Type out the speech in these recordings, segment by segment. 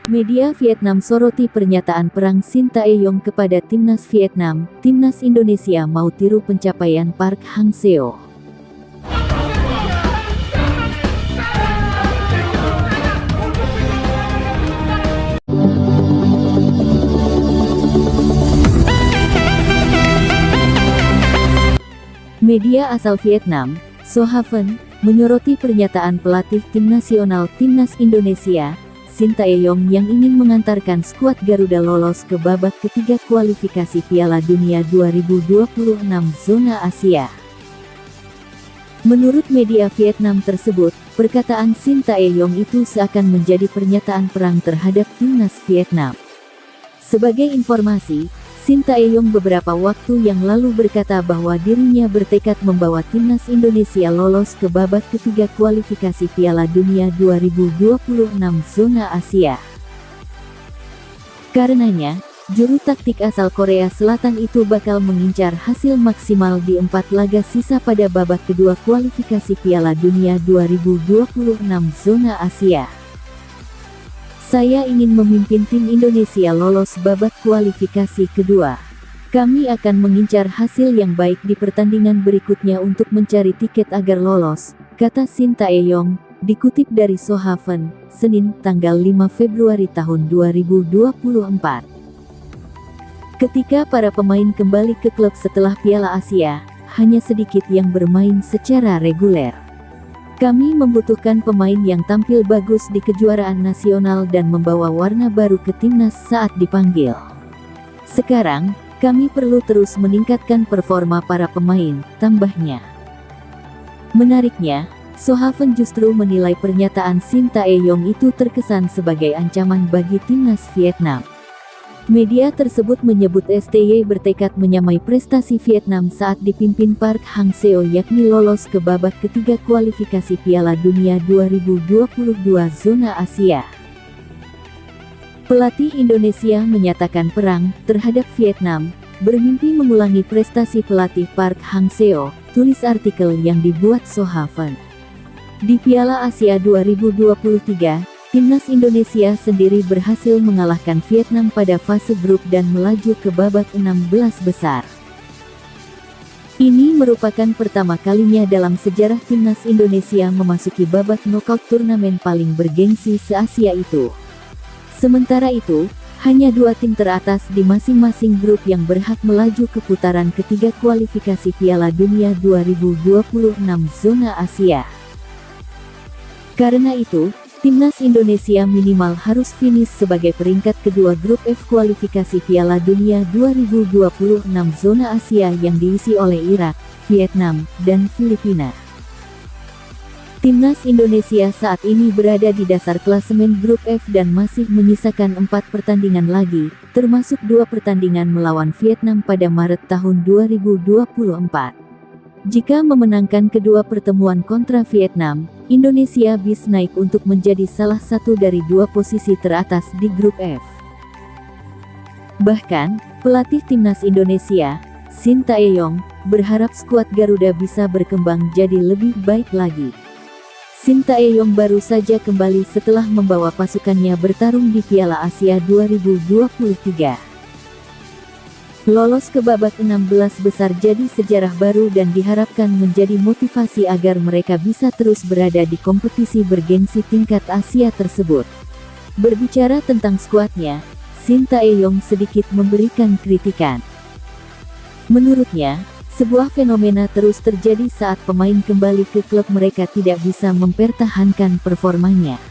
Media Vietnam soroti pernyataan perang Sintayong kepada Timnas Vietnam. Timnas Indonesia mau tiru pencapaian Park Hang-seo. Media asal Vietnam, Sohaven, menyoroti pernyataan pelatih tim nasional Timnas Indonesia, Sintayong yang ingin mengantarkan skuad Garuda lolos ke babak ketiga kualifikasi Piala Dunia 2026 zona Asia. Menurut media Vietnam tersebut, perkataan Sintayong itu seakan menjadi pernyataan perang terhadap timnas Vietnam. Sebagai informasi, Sintayong beberapa waktu yang lalu berkata bahwa dirinya bertekad membawa timnas Indonesia lolos ke babak ketiga kualifikasi Piala Dunia 2026 zona Asia. Karenanya, juru taktik asal Korea Selatan itu bakal mengincar hasil maksimal di 4 laga sisa pada babak kedua kualifikasi Piala Dunia 2026 zona Asia. Saya ingin memimpin tim Indonesia lolos babak kualifikasi kedua. Kami akan mengincar hasil yang baik di pertandingan berikutnya untuk mencari tiket agar lolos, kata Sintayong, dikutip dari Sohaven, Senin, tanggal 5 Februari tahun 2024. Ketika para pemain kembali ke klub setelah Piala Asia, hanya sedikit yang bermain secara reguler. Kami membutuhkan pemain yang tampil bagus di kejuaraan nasional dan membawa warna baru ke timnas saat dipanggil. Sekarang, kami perlu terus meningkatkan performa para pemain, tambahnya. Menariknya, Sohaven justru menilai pernyataan Sintayong itu terkesan sebagai ancaman bagi timnas Vietnam. Media tersebut menyebut STY bertekad menyamai prestasi Vietnam saat dipimpin Park Hang-seo yakni lolos ke babak ketiga kualifikasi Piala Dunia 2022 zona Asia. Pelatih Indonesia menyatakan perang terhadap Vietnam, bermimpi mengulangi prestasi pelatih Park Hang-seo, tulis artikel yang dibuat Sohaven. Di Piala Asia 2023, timnas Indonesia sendiri berhasil mengalahkan Vietnam pada fase grup dan melaju ke babak 16 besar. Ini merupakan pertama kalinya dalam sejarah timnas Indonesia memasuki babak knockout turnamen paling bergengsi se-Asia itu. Sementara itu, hanya 2 tim teratas di masing-masing grup yang berhak melaju ke putaran ketiga kualifikasi Piala Dunia 2026 zona Asia. Karena itu, timnas Indonesia minimal harus finish sebagai peringkat kedua grup F kualifikasi Piala Dunia 2026 zona Asia yang diisi oleh Irak, Vietnam, dan Filipina. Timnas Indonesia saat ini berada di dasar klasemen grup F dan masih menyisakan 4 pertandingan lagi, termasuk 2 pertandingan melawan Vietnam pada Maret tahun 2024. Jika memenangkan kedua pertemuan kontra Vietnam, Indonesia bisa naik untuk menjadi salah satu dari 2 posisi teratas di grup F. Bahkan, pelatih timnas Indonesia, Sintayong, berharap skuad Garuda bisa berkembang jadi lebih baik lagi. Sintayong baru saja kembali setelah membawa pasukannya bertarung di Piala Asia 2023. Lolos ke babak 16 besar jadi sejarah baru dan diharapkan menjadi motivasi agar mereka bisa terus berada di kompetisi bergengsi tingkat Asia tersebut. Berbicara tentang skuadnya, Sintayong sedikit memberikan kritikan. Menurutnya, sebuah fenomena terus terjadi saat pemain kembali ke klub mereka tidak bisa mempertahankan performanya.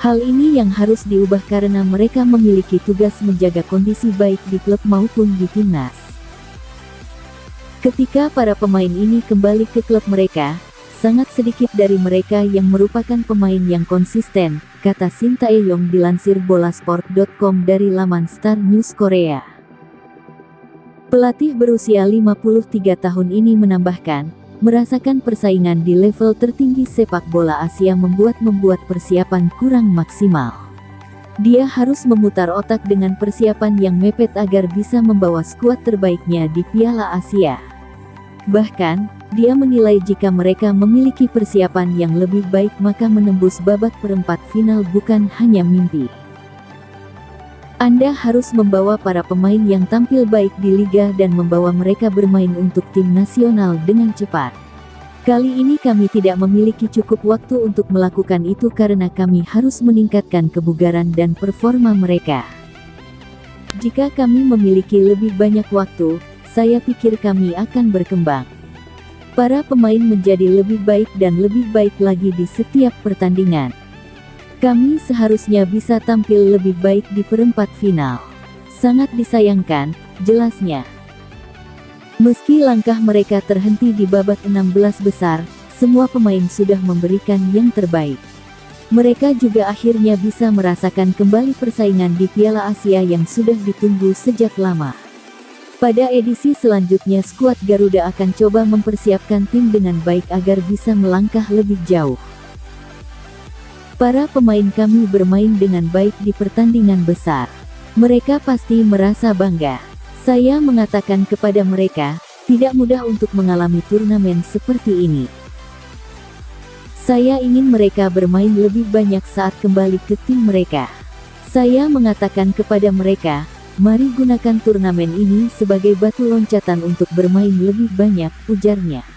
Hal ini yang harus diubah karena mereka memiliki tugas menjaga kondisi baik di klub maupun di timnas. Ketika para pemain ini kembali ke klub mereka, sangat sedikit dari mereka yang merupakan pemain yang konsisten, kata Sintayong dilansir bolasport.com dari laman Star News Korea. Pelatih berusia 53 tahun ini menambahkan, merasakan persaingan di level tertinggi sepak bola Asia membuat persiapan kurang maksimal. Dia harus memutar otak dengan persiapan yang mepet agar bisa membawa skuad terbaiknya di Piala Asia. Bahkan, dia menilai jika mereka memiliki persiapan yang lebih baik maka menembus babak perempat final bukan hanya mimpi. Anda harus membawa para pemain yang tampil baik di liga dan membawa mereka bermain untuk tim nasional dengan cepat. Kali ini kami tidak memiliki cukup waktu untuk melakukan itu karena kami harus meningkatkan kebugaran dan performa mereka. Jika kami memiliki lebih banyak waktu, saya pikir kami akan berkembang. Para pemain menjadi lebih baik dan lebih baik lagi di setiap pertandingan. Kami seharusnya bisa tampil lebih baik di perempat final. Sangat disayangkan, jelasnya. Meski langkah mereka terhenti di babak 16 besar, semua pemain sudah memberikan yang terbaik. Mereka juga akhirnya bisa merasakan kembali persaingan di Piala Asia yang sudah ditunggu sejak lama. Pada edisi selanjutnya skuad Garuda akan coba mempersiapkan tim dengan baik agar bisa melangkah lebih jauh. Para pemain kami bermain dengan baik di pertandingan besar. Mereka pasti merasa bangga. Saya mengatakan kepada mereka, tidak mudah untuk mengalami turnamen seperti ini. Saya ingin mereka bermain lebih banyak saat kembali ke tim mereka. Saya mengatakan kepada mereka, mari gunakan turnamen ini sebagai batu loncatan untuk bermain lebih banyak, ujarnya.